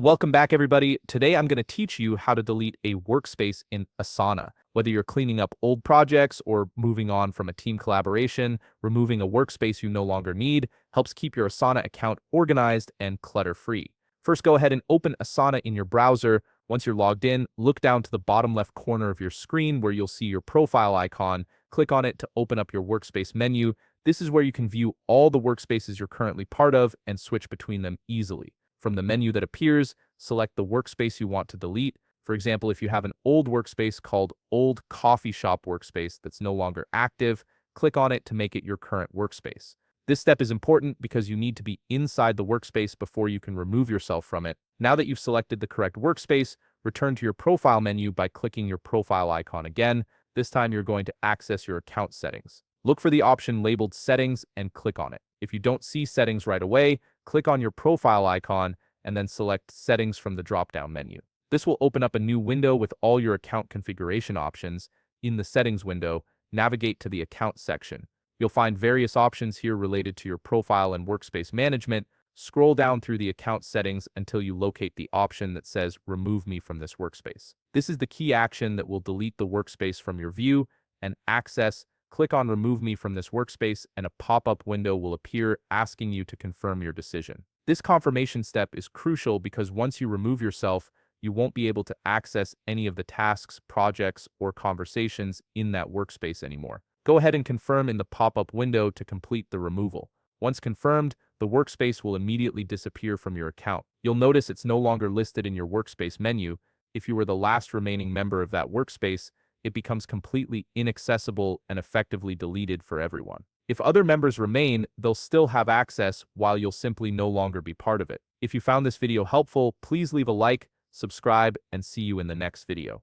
Welcome back, everybody. Today, I'm going to teach you how to delete a workspace in Asana. Whether you're cleaning up old projects or moving on from a team collaboration, removing a workspace you no longer need helps keep your Asana account organized and clutter-free. First, go ahead and open Asana in your browser. Once you're logged in, look down to the bottom left corner of your screen where you'll see your profile icon. Click on it to open up your workspace menu. This is where you can view all the workspaces you're currently part of and switch between them easily. From the menu that appears, select the workspace you want to delete. For example, if you have an old workspace called Old Coffee Shop Workspace that's no longer active, click on it to make it your current workspace. This step is important because you need to be inside the workspace before you can remove yourself from it. Now that you've selected the correct workspace, return to your profile menu by clicking your profile icon again. This time you're going to access your account settings. Look for the option labeled Settings and click on it. If you don't see Settings right away, click on your profile icon and then select Settings from the drop-down menu. This will open up a new window with all your account configuration options. In the Settings window, navigate to the Account section. You'll find various options here related to your profile and workspace management. Scroll down through the account settings until you locate the option that says Remove me from this workspace. This is the key action that will delete the workspace from your view and access. Click on Remove me from this workspace and a pop-up window will appear asking you to confirm your decision. This confirmation step is crucial because once you remove yourself, you won't be able to access any of the tasks, projects, or conversations in that workspace anymore. Go ahead and confirm in the pop-up window to complete the removal. Once confirmed, the workspace will immediately disappear from your account. You'll notice it's no longer listed in your workspace menu. If you were the last remaining member of that workspace, it becomes completely inaccessible and effectively deleted for everyone. If other members remain, they'll still have access while you'll simply no longer be part of it. If you found this video helpful, please leave a like, subscribe, and see you in the next video.